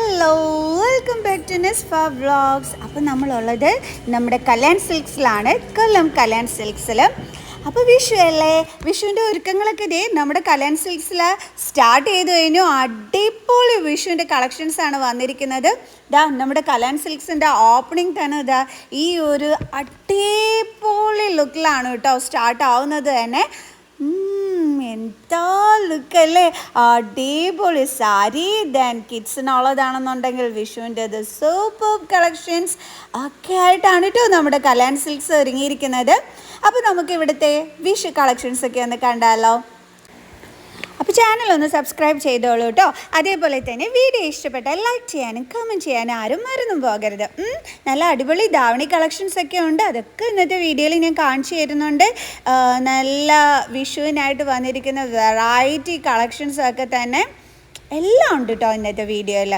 Hello, welcome back to Nisfa vlogs. അപ്പോൾ നമ്മളുള്ളത് നമ്മുടെ കല്യാൺ സിൽക്സിലാണ്, കൊല്ലം കല്യാൺ സിൽക്സിൽ. അപ്പോൾ വിഷു അല്ലേ, വിഷുവിൻ്റെ ഒരുക്കങ്ങളൊക്കെ ഇതേ നമ്മുടെ കല്യാൺ സിൽക്സിൽ സ്റ്റാർട്ട് ചെയ്ത് കഴിഞ്ഞു. അടിപൊളി വിഷുവിൻ്റെ കളക്ഷൻസാണ് വന്നിരിക്കുന്നത്. ഇതാ നമ്മുടെ കല്യാൺ സിൽക്സിൻ്റെ ഓപ്പണിംഗ് തന്നെ ഇതാ ഈ ഒരു അടിപൊളി ലുക്കിലാണ് കേട്ടോ സ്റ്റാർട്ട് ആവുന്നത് തന്നെ. എന്താ ലുക്കല്ലേ, അടിപൊളി സാരി. ദെൻ കിഡ്സിനുള്ളതാണെന്നുണ്ടെങ്കിൽ വിഷുവിൻ്റെ സൂപ്പർ കളക്ഷൻസ് ഒക്കെ ആയിട്ടാണ് കേട്ടോ നമ്മുടെ കല്യാൺ സിൽക്സ് ഒരുങ്ങിയിരിക്കുന്നത്. അപ്പോൾ നമുക്ക് ഇവിടുത്തെ വിഷു കളക്ഷൻസ് ഒക്കെ ഒന്ന് കണ്ടാലോ. അപ്പോൾ ചാനലൊന്ന് സബ്സ്ക്രൈബ് ചെയ്തോളൂ കേട്ടോ. അതേപോലെ തന്നെ വീഡിയോ ഇഷ്ടപ്പെട്ടാൽ ലൈക്ക് ചെയ്യാനും കമൻറ്റ് ചെയ്യാനും ആരും മറന്നും പോകരുത്. നല്ല അടിപൊളി ധാവണി കളക്ഷൻസ് ഒക്കെ ഉണ്ട്, അതൊക്കെ ഇന്നത്തെ വീഡിയോയിൽ ഞാൻ കാണിച്ചു തരുന്നുണ്ട്. നല്ല വിഷുവിനായിട്ട് വന്നിരിക്കുന്ന വെറൈറ്റി കളക്ഷൻസൊക്കെ തന്നെ എല്ലാം ഉണ്ട് കേട്ടോ ഇന്നത്തെ വീഡിയോയിൽ.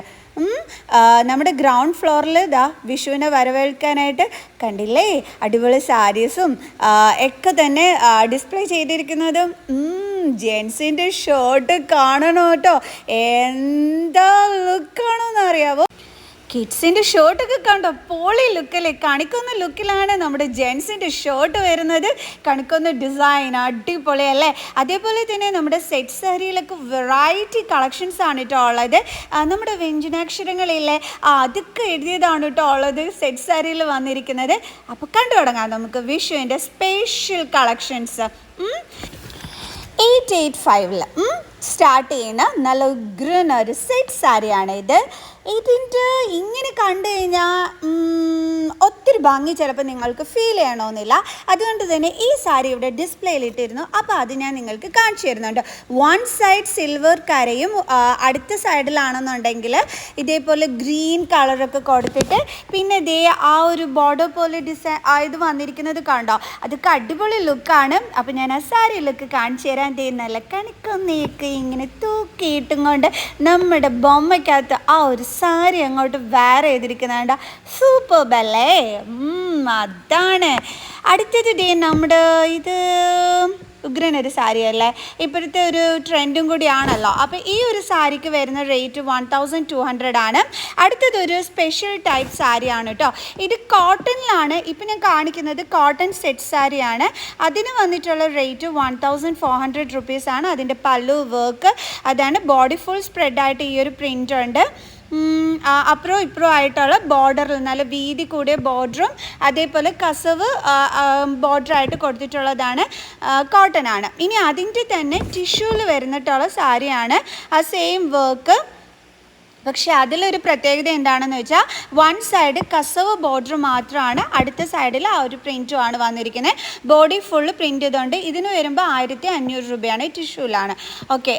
നമ്മുടെ ഗ്രൗണ്ട് ഫ്ലോറിൽ ഇതാ വിഷുവിനെ വരവേൽക്കാനായിട്ട് കണ്ടില്ലേ അടിപൊളി സാരീസും ഒക്കെ തന്നെ ഡിസ്പ്ലേ ചെയ്തിരിക്കുന്നതും. ജെൻസിൻ്റെ ഷർട്ട് കാണണം കേട്ടോ, എന്താ ലുക്കാണോന്ന് അറിയാവോ. കിഡ്സിൻ്റെ ഷർട്ടൊക്കെ കണ്ടോ, പോളി ലുക്കല്ലേ, കണിക്കൊന്ന ലുക്കിലാണ് നമ്മുടെ ജെൻസിൻ്റെ ഷർട്ട് വരുന്നത്. കണിക്കൊന്ന ഡിസൈൻ അടിപൊളി അല്ലേ. അതേപോലെ തന്നെ നമ്മുടെ സെറ്റ് സാരിയിലൊക്കെ വെറൈറ്റി കളക്ഷൻസ് ആണ് കേട്ടോ ഉള്ളത്. നമ്മുടെ വ്യഞ്ജനാക്ഷരങ്ങളില്ലേ അതൊക്കെ എഴുതിയതാണ് കേട്ടോ ഉള്ളത് സെറ്റ് സാരിയിൽ വന്നിരിക്കുന്നത്. അപ്പോൾ കണ്ടു തുടങ്ങാം നമുക്ക് വിഷുവിൻ്റെ സ്പെഷ്യൽ കളക്ഷൻസ്. 885 സ്റ്റാർട്ട് ചെയ്യുന്ന നല്ല ഉഗ്രൻ ഒരു സെറ്റ് സാരിയാണ് ഇത്. ഇതിൻ്റെ ഇങ്ങനെ കണ്ടു കഴിഞ്ഞാൽ ഒത്തിരി ഭംഗി ചിലപ്പോൾ നിങ്ങൾക്ക് ഫീൽ ചെയ്യണമെന്നില്ല. അതുകൊണ്ട് തന്നെ ഈ സാരി ഇവിടെ ഡിസ്പ്ലേയിൽ ഇട്ടിരുന്നു, അപ്പോൾ അത് ഞാൻ നിങ്ങൾക്ക് കാണിച്ചു തരുന്നുണ്ട്. വൺ സൈഡ് സിൽവർ കരയും അടുത്ത സൈഡിലാണെന്നുണ്ടെങ്കിൽ ഇതേപോലെ ഗ്രീൻ കളറൊക്കെ കൊടുത്തിട്ട് പിന്നെ ഇതേ ആ ഒരു ബോർഡർ പോലെ ഡിസൈൻ ഇത് വന്നിരിക്കുന്നത് കണ്ടോ, അതൊക്കെ അടിപൊളി ലുക്കാണ്. അപ്പോൾ ഞാൻ ആ സാരി ലുക്ക് കാണിച്ചു തരാൻ. നല്ല കണിക്കൊന്നേക്ക് ഇങ്ങനെ തൂക്കിയിട്ടും കൊണ്ട് നമ്മുടെ ബൊമ്മയ്ക്കകത്ത് ആ ഒരു സാരി അങ്ങോട്ട് വെയർ ചെയ്തിരിക്കുന്നുണ്ട്. സൂപ്പർ അല്ലേ. അതാണ് അടുത്തത് ഡേ നമ്മുടെ ഇത് ഉഗ്രൻ ഒരു സാരി അല്ലേ, ഇപ്പോഴത്തെ ഒരു ട്രെൻഡും കൂടിയാണല്ലോ. അപ്പോൾ ഈ ഒരു സാരിക്ക് വരുന്ന റേറ്റ് 1200 ആണ്. അടുത്തതൊരു സ്പെഷ്യൽ ടൈപ്പ് സാരിയാണ് കേട്ടോ. ഇത് കോട്ടണിലാണ്. ഇപ്പം ഞാൻ കാണിക്കുന്നത് കോട്ടൺ സെറ്റ് സാരിയാണ്. അതിന് വന്നിട്ടുള്ള റേറ്റ് 1400 റുപ്പീസാണ്. അതിൻ്റെ പല്ലു വർക്ക് അതാണ്. ബോഡി ഫുൾ സ്പ്രെഡായിട്ട് ഈ ഒരു പ്രിൻ്റ് ഉണ്ട്. അപ്പുറവും ഇപ്പുറവും ആയിട്ടുള്ള ബോർഡറിൽ നല്ല വീതി കൂടിയ ബോർഡറും അതേപോലെ കസവ് ബോർഡറായിട്ട് കൊടുത്തിട്ടുള്ളതാണ്. കോട്ടൺ ആണ്. ഇനി അതിൻ്റെ തന്നെ ടിഷ്യൂവിൽ വരുന്നിട്ടുള്ള സാരിയാണ്. ആ സെയിം വർക്ക്, പക്ഷേ അതിലൊരു പ്രത്യേകത എന്താണെന്ന് വെച്ചാൽ വൺ സൈഡ് കസവ് ബോർഡർ മാത്രമാണ്, അടുത്ത സൈഡിൽ ആ ഒരു പ്രിൻറ്റുമാണ് വന്നിരിക്കുന്നത്. ബോഡി ഫുള്ള് പ്രിൻ്റ് ചെയ്തുകൊണ്ട് ഇതിന് വരുമ്പോൾ 1500 രൂപയാണ്. ടിഷ്യൂലാണ്. ഓക്കെ,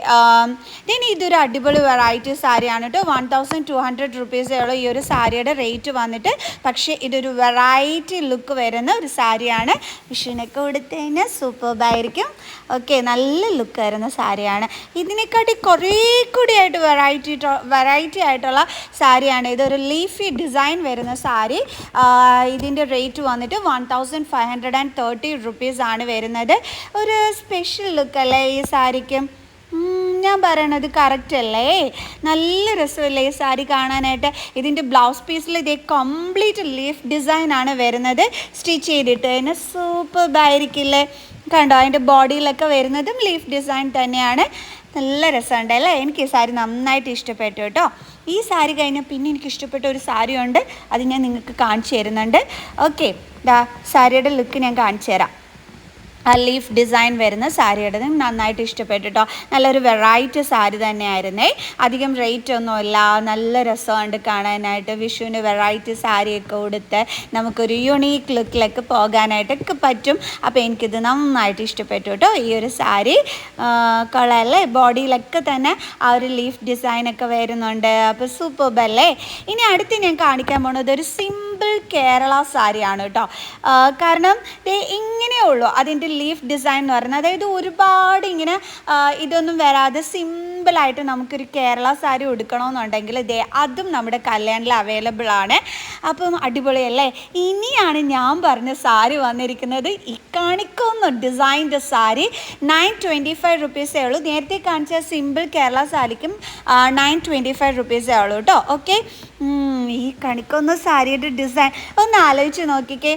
ദെൻ ഇതൊരു അടിപൊളി വെറൈറ്റി സാരിയാണ് കേട്ടോ. 1200 റുപ്പീസേയുള്ള ഈ ഒരു സാരിയുടെ റേറ്റ് വന്നിട്ട്, പക്ഷേ ഇതൊരു വെറൈറ്റി ലുക്ക് വരുന്ന ഒരു സാരിയാണ്. വിഷുവിനൊക്കെ കൊടുത്തതിന് സൂപ്പർബായിരിക്കും. ഓക്കെ, നല്ല ലുക്ക് വരുന്ന സാരിയാണ്. ഇതിനെക്കാട്ടി കുറേ കൂടിയായിട്ട് വെറൈറ്റി ആയിട്ടുള്ള സാരിയാണ്. ഇതൊരു ലീഫി ഡിസൈൻ വരുന്ന സാരി. ഇതിൻ്റെ റേറ്റ് വന്നിട്ട് 1530 റുപ്പീസാണ് വരുന്നത്. ഒരു സ്പെഷ്യൽ ലുക്ക് അല്ലേ ഈ സാരിക്ക്. ഞാൻ പറയണത് കറക്റ്റ് അല്ലേ, നല്ല രസമല്ലേ ഈ സാരി കാണാനായിട്ട്. ഇതിൻ്റെ ബ്ലൗസ് പീസിൽ ഇതേ കംപ്ലീറ്റ് ലീഫ് ഡിസൈനാണ് വരുന്നത്. സ്റ്റിച്ച് ചെയ്തിട്ട് അതിന് സൂപ്പർബായിരിക്കില്ലേ. കണ്ടോ, അതിൻ്റെ ബോഡിയിലൊക്കെ വരുന്നതും ലീഫ് ഡിസൈൻ തന്നെയാണ്. നല്ല രസമുണ്ട് അല്ലേ. എനിക്ക് ഈ സാരി നന്നായിട്ട് ഇഷ്ടപ്പെട്ടു കേട്ടോ. ഈ സാരി കഴിഞ്ഞാൽ പിന്നെ എനിക്ക് ഇഷ്ടപ്പെട്ട ഒരു സാരി ഉണ്ട്, അത് ഞാൻ നിങ്ങൾക്ക് കാണിച്ചു തരുന്നുണ്ട്. ഓക്കെ, സാരിയുടെ ലുക്ക് ഞാൻ കാണിച്ചു തരാം. ആ ലീഫ് ഡിസൈൻ വരുന്ന സാരിയുടേത് നന്നായിട്ട് ഇഷ്ടപ്പെട്ടു കേട്ടോ. നല്ലൊരു വെറൈറ്റി സാരി തന്നെയായിരുന്നേ. അധികം റേറ്റ് ഒന്നുമില്ല, നല്ല രസമുണ്ട് കാണാനായിട്ട്. വിഷുവിന് വെറൈറ്റി സാരിയൊക്കെ കൊടുത്ത് നമുക്കൊരു യുണീക്ക് ലുക്കിലൊക്കെ പോകാനായിട്ടൊക്കെ പറ്റും. അപ്പോൾ എനിക്കിത് നന്നായിട്ട് ഇഷ്ടപ്പെട്ടു കേട്ടോ ഈ ഒരു സാരി. കൊള്ളാമല്ലേ, ബോഡിയിലൊക്കെ തന്നെ ആ ഒരു ലീഫ് ഡിസൈനൊക്കെ വരുന്നുണ്ട്. അപ്പോൾ സൂപ്പർബല്ലേ. ഇനി അടുത്ത് ഞാൻ കാണിക്കാൻ പോകുന്നത് ഒരു സിമ്പിൾ കേരള സാരിയാണ് കേട്ടോ. കാരണം ഇങ്ങനെയേ ഉള്ളൂ അതിൻ്റെ ലീഫ് ഡിസൈൻ എന്ന് പറയുന്നത്. അതായത് ഒരുപാട് ഇങ്ങനെ ഇതൊന്നും വരാതെ സിമ്പിൾ സിമ്പിളായിട്ട് നമുക്കൊരു കേരള സാരി ഉടുക്കണമെന്നുണ്ടെങ്കിൽ അതും നമ്മുടെ കല്യാണിൽ അവൈലബിൾ ആണ്. അപ്പം അടിപൊളിയല്ലേ. ഇനിയാണ് ഞാൻ പറഞ്ഞ സാരി വന്നിരിക്കുന്നത്. ഈ കാണിക്കുന്ന ഡിസൈൻ്റെ സാരി 925 റുപ്പീസേ ഉള്ളൂ. നേരത്തെ കാണിച്ച സിമ്പിൾ കേരള സാരിക്കും 925 റുപ്പീസേ ഉള്ളൂ കേട്ടോ. ഓക്കെ, ഈ കണിക്കൊന്ന സാരിയുടെ ഡിസൈൻ ഒന്ന് ആലോചിച്ച് നോക്കിക്കേ.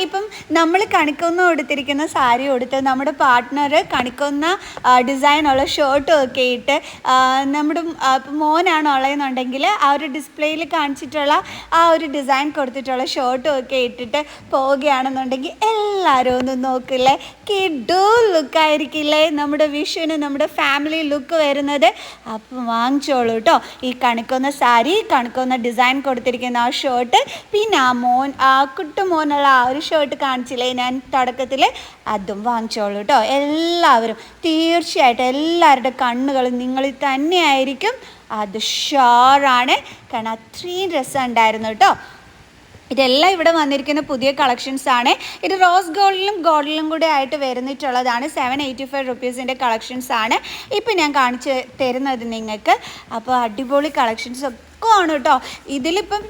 ഇപ്പം നമ്മൾ കണിക്കൊന്ന കൊടുത്തിരിക്കുന്ന സാരി കൊടുത്ത് നമ്മുടെ പാർട്ട്ണർ കണിക്കൊന്ന ഡിസൈനുള്ള ഷർട്ടും ഒക്കെ ഇട്ട് നമ്മുടെ മോനാണ് ഉള്ളതെന്നുണ്ടെങ്കിൽ ആ ഒരു ഡിസ്പ്ലേയിൽ കാണിച്ചിട്ടുള്ള ആ ഒരു ഡിസൈൻ കൊടുത്തിട്ടുള്ള ഷർട്ടും ഒക്കെ ഇട്ടിട്ട് പോവുകയാണെന്നുണ്ടെങ്കിൽ എല്ലാവരും ഒന്ന് നോക്കില്ലേ, കിഡു ലുക്കായിരിക്കില്ലേ നമ്മുടെ വിഷുവിന് നമ്മുടെ ഫാമിലി ലുക്ക് വരുന്നത്. അപ്പം വാങ്ങിച്ചോളൂ കേട്ടോ. ഈ കണിക്കൊന്ന സാരി, കണിക്കൊന്ന ഡിസൈൻ കൊടുത്തിരിക്കുന്ന ആ ഷർട്ട്, പിന്നെ ആ കുട്ടുമോനുള്ള ആ ഒരു ഷർട്ട് കാണിച്ചില്ലേ ഞാൻ തുടക്കത്തിൽ, അതും വാങ്ങിച്ചോളൂ കേട്ടോ. എല്ലാവരും തീർച്ചയായിട്ടും എല്ലാവരുടെ കണ്ണുകളും നിങ്ങളിൽ തന്നെയായിരിക്കും, അത് ഷുവറാണ്. കാരണം അത്രയും രസം ഉണ്ടായിരുന്നു കേട്ടോ. ഇതെല്ലാം ഇവിടെ വന്നിരിക്കുന്ന പുതിയ കളക്ഷൻസ് ആണ്. ഇത് റോസ് ഗോൾഡിലും കൂടെ ആയിട്ട് വരുന്നിട്ടുള്ളതാണ്. 785 റുപ്പീസിൻ്റെ കളക്ഷൻസ് ആണ് ഇപ്പം ഞാൻ കാണിച്ച് തരുന്നത് നിങ്ങൾക്ക്. അപ്പോൾ അടിപൊളി കളക്ഷൻസ് ഒക്കെ ആണ് കേട്ടോ. ഇതിലിപ്പം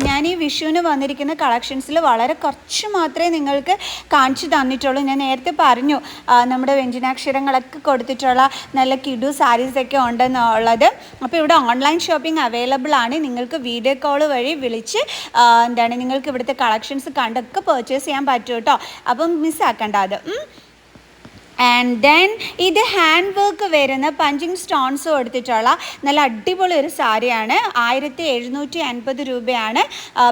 ഞാൻ ഈ വിഷുവിന് വന്നിരിക്കുന്ന കളക്ഷൻസിൽ വളരെ കുറച്ച് മാത്രമേ നിങ്ങൾക്ക് കാണിച്ചു തന്നിട്ടുള്ളൂ. ഞാൻ നേരത്തെ പറഞ്ഞു നമ്മുടെ വ്യഞ്ജനാക്ഷരങ്ങളൊക്കെ കൊടുത്തിട്ടുള്ള നല്ല കിഡു സാരീസൊക്കെ ഉണ്ടെന്നുള്ളത്. അപ്പോൾ ഇവിടെ ഓൺലൈൻ ഷോപ്പിംഗ് അവൈലബിൾ ആണ്. നിങ്ങൾക്ക് വീഡിയോ കോൾ വഴി വിളിച്ച് നിങ്ങൾക്ക് ഇവിടുത്തെ കളക്ഷൻസ് കണ്ടൊക്കെ പർച്ചേസ് ചെയ്യാൻ പറ്റും കേട്ടോ. അപ്പം മിസ്സാക്കണ്ട അത്. ആൻഡ് ദെൻ ഇത് ഹാൻഡ് വർക്ക് വരുന്ന പഞ്ചിങ് സ്റ്റോൺസ് കൊടുത്തിട്ടുള്ള നല്ല അടിപൊളി ഒരു സാരിയാണ്. 1750 രൂപയാണ്.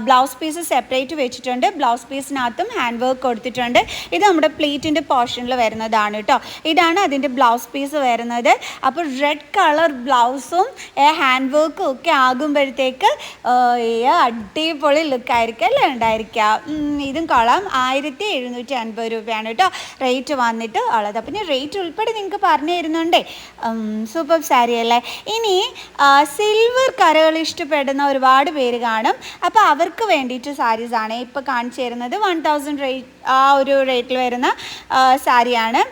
ബ്ലൗസ് പീസ് സെപ്പറേറ്റ് വെച്ചിട്ടുണ്ട്. ബ്ലൗസ് പീസിനകത്തും ഹാൻഡ് വർക്ക് കൊടുത്തിട്ടുണ്ട്. ഇത് നമ്മുടെ പ്ലീറ്റിൻ്റെ പോർഷനിൽ വരുന്നതാണ് കേട്ടോ. ഇതാണ് അതിൻ്റെ ബ്ലൗസ് പീസ് വരുന്നത്. അപ്പോൾ റെഡ് കളർ ബ്ലൗസും ഹാൻഡ് വർക്കും ഒക്കെ ആകുമ്പോഴത്തേക്ക് അടിപൊളി ലുക്കായിരിക്കും അല്ലേ ഉണ്ടായിരിക്കുക. ഇതും കൊള്ളാം. 1750 രൂപയാണ് കേട്ടോ റേറ്റ് വന്നിട്ട് ഉള്ളത്. അപ്പം ഞാൻ റേറ്റ് ഉൾപ്പെടെ നിങ്ങൾക്ക് പറഞ്ഞു തരുന്നുണ്ടേ. സൂപ്പർ സാരി അല്ലേ. ഇനി സിൽവർ കരകൾ ഇഷ്ടപ്പെടുന്ന ഒരുപാട് പേര് കാണും. അപ്പോൾ അവർക്ക് വേണ്ടിയിട്ട് സാരീസാണ് ഇപ്പോൾ കാണിച്ചു തരുന്നത്. 1000 റേറ്റ് ആ ഒരു റേറ്റിൽ വരുന്ന സാരിയാണ്.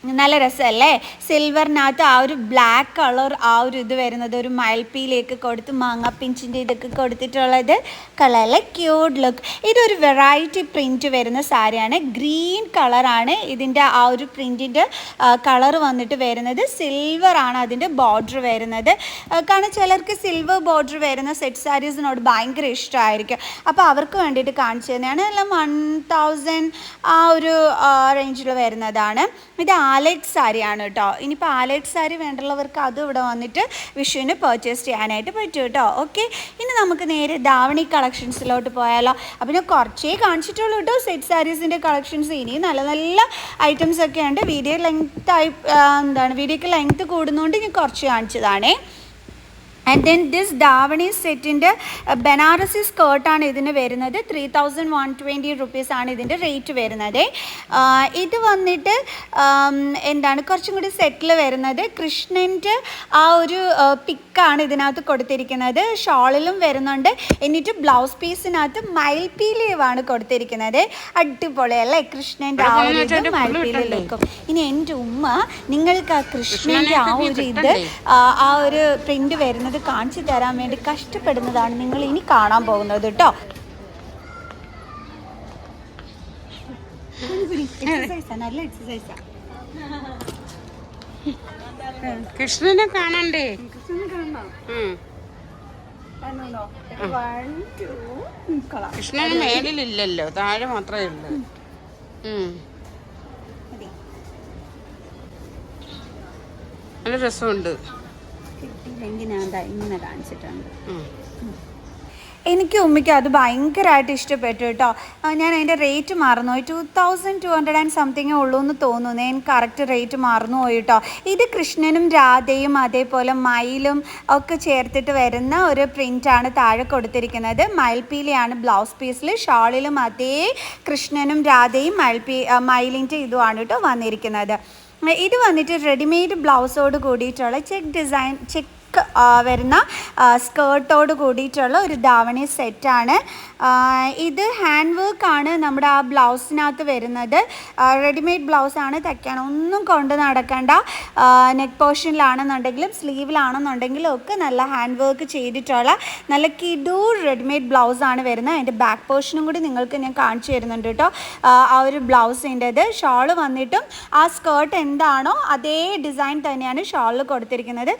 നല്ല രസമല്ലേ. സിൽവറിനകത്ത് ആ ഒരു ബ്ലാക്ക് കളർ ആ ഒരു ഇത് വരുന്നത് ഒരു മയിൽപ്പീലേക്ക് കൊടുത്ത് മാങ്ങാപ്പിഞ്ചിൻ്റെ ഇതൊക്കെ കൊടുത്തിട്ടുള്ളത് കളറല്ലേ, ക്യൂട്ട് ലുക്ക്. ഇതൊരു വെറൈറ്റി പ്രിൻറ്റ് വരുന്ന സാരിയാണ്. ഗ്രീൻ കളറാണ് ഇതിൻ്റെ ആ ഒരു പ്രിൻറ്റിൻ്റെ കളർ വന്നിട്ട് വരുന്നത്. സിൽവറാണ് അതിൻ്റെ ബോർഡർ വരുന്നത്. കാരണം ചിലർക്ക് സിൽവർ ബോർഡർ വരുന്ന സെറ്റ് സാരീസിനോട് ഭയങ്കര ഇഷ്ടമായിരിക്കും. അപ്പോൾ അവർക്ക് വേണ്ടിയിട്ട് കാണിച്ചു തന്നെയാണ്. എല്ലാം 1000 ആ ഒരു റേഞ്ചിൽ വരുന്നതാണ്. ഇത് ആലൈറ്റ് സാരിയാണ് കേട്ടോ. ഇനിയിപ്പോൾ ആലൈറ്റ് സാരി വേണ്ടുള്ളവർക്ക് അതും ഇവിടെ വന്നിട്ട് വിഷുവിന് പർച്ചേസ് ചെയ്യാനായിട്ട് പറ്റും കേട്ടോ. ഓക്കെ, ഇനി നമുക്ക് നേരെ ധാവണി കളക്ഷൻസിലോട്ട് പോയാലോ. അപ്പോൾ ഞാൻ കുറച്ചേ കാണിച്ചിട്ടുള്ളൂ കേട്ടോ സെറ്റ് സാരീസിൻ്റെ കളക്ഷൻസ്. ഇനിയും നല്ല നല്ല ഐറ്റംസ് ഒക്കെ ഉണ്ട്. വീഡിയോക്ക് ലെങ്ത്ത് കൂടുന്നതുകൊണ്ട് ഞാൻ കുറച്ച് കാണിച്ചതാണേ. ആൻഡ് ദെൻ ദിസ് ധാവണി സെറ്റിൻ്റെ ബനാറസി സ്കേർട്ടാണ് ഇതിന് വരുന്നത്. 3120 റുപ്പീസാണ് ഇതിൻ്റെ റേറ്റ് വരുന്നത്. ഇത് വന്നിട്ട് കുറച്ചും കൂടി സെറ്റിൽ വരുന്നത് കൃഷ്ണൻ്റെ ആ ഒരു പിക്കാണ് ഇതിനകത്ത് കൊടുത്തിരിക്കുന്നത്. ഷോളിലും വരുന്നുണ്ട്. എന്നിട്ട് ബ്ലൗസ് പീസിനകത്ത് മയിൽപ്പീലിയാണ് കൊടുത്തിരിക്കുന്നത്. അടിപൊളിയല്ലേ കൃഷ്ണൻ്റെ ആ ഒരു ഇത് മയിൽപ്പീലി ലുക്കും. ഇനി എൻ്റെ ഉമ്മ നിങ്ങൾക്ക് ആ കൃഷ്ണൻ്റെ ആ ഒരു ഇത് ആ ഒരു പ്രിൻ്റ് വരുന്നത് കാണിച്ചു തരാൻ വേണ്ടി കഷ്ടപ്പെടുന്നതാണ് നിങ്ങൾ ഇനി കാണാൻ പോകുന്നത് കേട്ടോ. നല്ല എക്സസൈസാ. കൃഷ്ണനെ കാണണ്ടേ? കൃഷ്ണന് മേലിലില്ലല്ലോ, താഴെ മാത്രമേ ഉള്ളൂ. നല്ല രസമുണ്ട്. ഇങ്ങനെ കാണിച്ചിട്ടുണ്ട്. എനിക്ക് ഉമ്മയ്ക്ക് അത് ഭയങ്കരമായിട്ട് ഇഷ്ടപ്പെട്ടു കേട്ടോ. ഞാൻ അതിൻ്റെ റേറ്റ് മറന്നുപോയി. 2200 സംതിങ്ങേ ഉള്ളൂ എന്ന് തോന്നുന്നു. എനിക്ക് കറക്റ്റ് റേറ്റ് മറന്നുപോയി കേട്ടോ. ഇത് കൃഷ്ണനും രാധയും അതേപോലെ മയിലും ഒക്കെ ചേർത്തിട്ട് വരുന്ന ഒരു പ്രിൻ്റാണ് താഴെ കൊടുത്തിരിക്കുന്നത്. മയിൽപ്പീലിയാണ് ബ്ലൗസ് പീസിൽ. ഷാളിലും അതേ കൃഷ്ണനും രാധയും മയിലിൻ്റെ ഇതുമാണ് കേട്ടോ വന്നിരിക്കുന്നത്. ഇത് വന്നിട്ട് റെഡിമെയ്ഡ് ബ്ലൗസോട് കൂടിയിട്ടുള്ള ചെക്ക് വരുന്ന സ്കേർട്ടോട് കൂടിയിട്ടുള്ള ഒരു ധാവണി സെറ്റാണ്. ഇത് ഹാൻഡ് വർക്കാണ് നമ്മുടെ ആ ബ്ലൗസിനകത്ത് വരുന്നത്. റെഡിമെയ്ഡ് ബ്ലൗസാണ്, തയ്ക്കണം ഒന്നും കൊണ്ട് നടക്കേണ്ട. നെക്ക് പോർഷനിലാണെന്നുണ്ടെങ്കിലും സ്ലീവിലാണെന്നുണ്ടെങ്കിലും ഒക്കെ നല്ല ഹാൻഡ് വർക്ക് ചെയ്തിട്ടുള്ള നല്ല കിഡു റെഡിമെയ്ഡ് ബ്ലൗസാണ് വരുന്നത്. അതിൻ്റെ ബാക്ക് പോർഷനും കൂടി നിങ്ങൾക്ക് ഞാൻ കാണിച്ചു തരുന്നുണ്ട് കേട്ടോ. ആ ഒരു ബ്ലൗസിൻ്റെത് ഷോള് വന്നിട്ടും ആ സ്കേർട്ട് എന്താണോ അതേ ഡിസൈൻ തന്നെയാണ് ഷോളിൽ കൊടുത്തിരിക്കുന്നത്.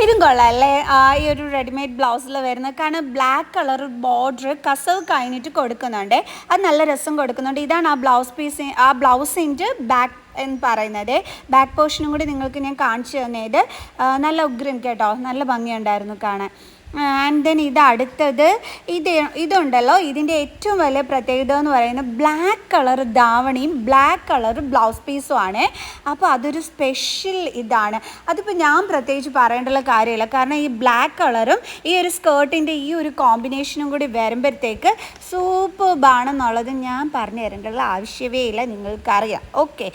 ഇതും കൊള്ളാം അല്ലേ, ഈ ഒരു റെഡിമെയ്ഡ് ബ്ലൗസിൽ വരുന്നത്. കാരണം ബ്ലാക്ക് കളർ ബോർഡർ കസവ് കഴിഞ്ഞിട്ട് കൊടുക്കുന്നുണ്ട്, അത് നല്ല രസം കൊടുക്കുന്നുണ്ട്. ഇതാണ് ആ ബ്ലൗസ് പീസ്, ആ ബ്ലൗസിൻ്റെ ബാക്ക് എന്ന് പറയുന്നത്. ബാക്ക് പോർഷനും കൂടി നിങ്ങൾക്ക് ഞാൻ കാണിച്ചു തന്നത്. നല്ല ഉഗ്രൻ കേട്ടോ, നല്ല ഭംഗിയുണ്ടായിരുന്നു കാണാൻ. ആൻഡ് ദെൻ ഇത് അടുത്തത് ഇതുണ്ടല്ലോ, ഇതിൻ്റെ ഏറ്റവും വലിയ പ്രത്യേകത എന്ന് പറയുന്നത് ബ്ലാക്ക് കളർ ധാവണിയും ബ്ലാക്ക് കളർ ബ്ലൗസ് പീസും ആണ്. അപ്പോൾ അതൊരു സ്പെഷ്യൽ ഇതാണ്. അതിപ്പോൾ ഞാൻ പ്രത്യേകിച്ച് പറയേണ്ടുള്ള കാര്യമില്ല, കാരണം ഈ ബ്ലാക്ക് കളറും ഈ ഒരു സ്കേർട്ടിൻ്റെ ഈ ഒരു കോമ്പിനേഷനും കൂടി വരുമ്പോഴത്തേക്ക് സൂപ്പർബാണെന്നുള്ളത് ഞാൻ പറഞ്ഞു തരേണ്ടുള്ള ആവശ്യമേ ഇല്ല, നിങ്ങൾക്കറിയാം. ഓക്കെ,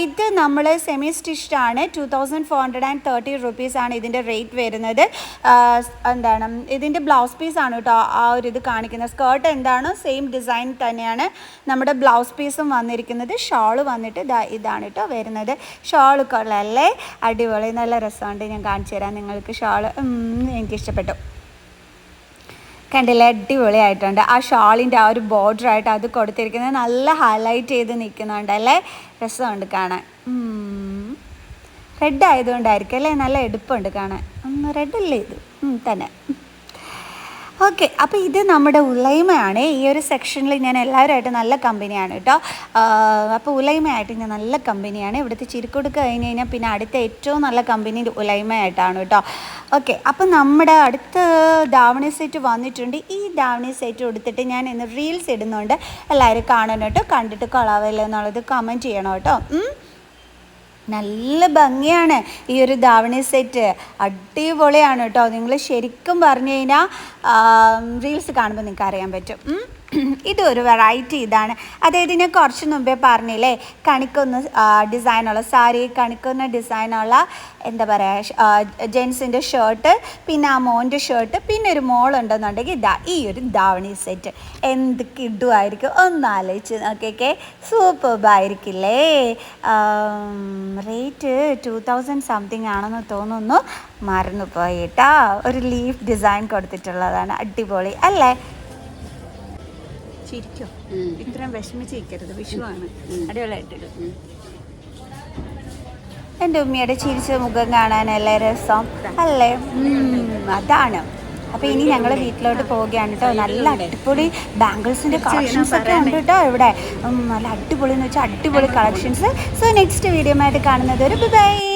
ഇത് നമ്മൾ സെമി സ്റ്റിച്ച്ഡാണ്. 2430 റുപ്പീസാണ് ഇതിൻ്റെ റേറ്റ് വരുന്നത്. എന്താണ് ഇതിൻ്റെ ബ്ലൗസ് പീസാണ് കേട്ടോ ആ ഒരു ഇത് കാണിക്കുന്നത്. സ്കേർട്ട് എന്താണോ സെയിം ഡിസൈൻ തന്നെയാണ് നമ്മുടെ ബ്ലൗസ് പീസും വന്നിരിക്കുന്നത്. ഷോള് വന്നിട്ട് ഇതാണ് കേട്ടോ വരുന്നത്. ഷോള് കൊള്ളല്ലേ, അടിപൊളി, നല്ല രസമുണ്ട്. ഞാൻ കാണിച്ചു തരാം നിങ്ങൾക്ക് ഷോള്. എനിക്കിഷ്ടപ്പെട്ടു, കണ്ടില്ലേ, അടിപൊളിയായിട്ടുണ്ട്. ആ ഷാളിൻ്റെ ആ ഒരു ബോർഡറായിട്ട് അത് കൊടുത്തിരിക്കുന്നത് നല്ല ഹൈലൈറ്റ് ചെയ്ത് നിൽക്കുന്നുണ്ടല്ലേ, രസമുണ്ട് കാണാൻ. റെഡ് ആയതുകൊണ്ടായിരിക്കും അല്ലേ, നല്ല എടുപ്പുണ്ട് കാണാൻ. റെഡല്ലേ ഇത് തന്നെ. ഓക്കെ, അപ്പോൾ ഇത് നമ്മുടെ ഉലൈമയാണ്. ഈ ഒരു സെക്ഷനിൽ ഞാൻ എല്ലാവരുമായിട്ട് നല്ല കമ്പനിയാണ് കേട്ടോ. അപ്പോൾ ഉലൈമയായിട്ട് ഞാൻ നല്ല കമ്പനിയാണ്. ഇവിടുത്തെ ചിരിക്കൊടുക്ക കഴിഞ്ഞ് കഴിഞ്ഞാൽ പിന്നെ അടുത്ത ഏറ്റവും നല്ല കമ്പനി ഉലൈമയായിട്ടാണ് കേട്ടോ. ഓക്കെ, അപ്പോൾ നമ്മുടെ അടുത്ത ധാവണി സെറ്റ് വന്നിട്ടുണ്ട്. ഈ ധാവണി സെറ്റ് കൊടുത്തിട്ട് ഞാൻ ഇന്ന് റീൽസ് ഇടുന്നുണ്ട്, എല്ലാവരും കാണണം കേട്ടോ. കണ്ടിട്ട് കൊള്ളാവല്ലോ എന്നുള്ളത് കമൻറ്റ് ചെയ്യണം കേട്ടോ. നല്ല ഭംഗിയാണ് ഈ ഒരു ധാവണി സെറ്റ്, അടിപൊളിയാണ് കേട്ടോ. നിങ്ങൾ ശരിക്കും പറഞ്ഞു കഴിഞ്ഞാൽ റീൽസ് കാണുമ്പോൾ നിങ്ങൾക്ക് അറിയാൻ പറ്റും. ഇതൊരു വെറൈറ്റി ഇതാണ്. അതായത് ഞാൻ കുറച്ച് മുമ്പേ പറഞ്ഞില്ലേ, കണിക്കൊന്ന ഡിസൈനുള്ള സാരി, കണിക്കൊന്ന ഡിസൈനുള്ള എന്താ പറയുക ജെൻസിൻ്റെ ഷർട്ട്, പിന്നെ ആ മോൻ്റെ ഷർട്ട്, പിന്നെ ഒരു മോളുണ്ടെന്നുണ്ടെങ്കിൽ ഈ ഒരു ധാവണി സെറ്റ് എന്ത് കിടുമായിരിക്കും, ഒന്ന് ആലോചിച്ച് നോക്കിയൊക്കെ, സൂപ്പർബായിരിക്കില്ലേ. റേറ്റ് 2000 സംതിങ് ആണെന്ന് തോന്നുന്നു, മറന്നുപോയി കേട്ടോ. ഒരു ലീഫ് ഡിസൈൻ കൊടുത്തിട്ടുള്ളതാണ്, അടിപൊളി അല്ലേ. ചിരിക്കോ, ഇത്രയും വിഷമിച്ചിരിക്കരുത്, വിഷുവാണ്. അടിപൊളിയായിട്ട് എൻ്റെ ഉമ്മയുടെ ചിരിച്ച മുഖം കാണാനല്ലേ രസം അല്ലേ, അതാണ്. അപ്പോൾ ഇനി ഞങ്ങൾ വീട്ടിലോട്ട് പോവുകയാണ് കേട്ടോ. നല്ല അടിപൊളി ബാംഗിൾസിൻ്റെ കളക്ഷൻസ് ഒക്കെ ഉണ്ട് കേട്ടോ ഇവിടെ. നല്ല അടിപൊളി എന്ന് വെച്ചാൽ അടിപൊളി കളക്ഷൻസ്. സോ നെക്സ്റ്റ് വീഡിയോ ആയിട്ട് കാണുന്നത് ഒരു ബൈ.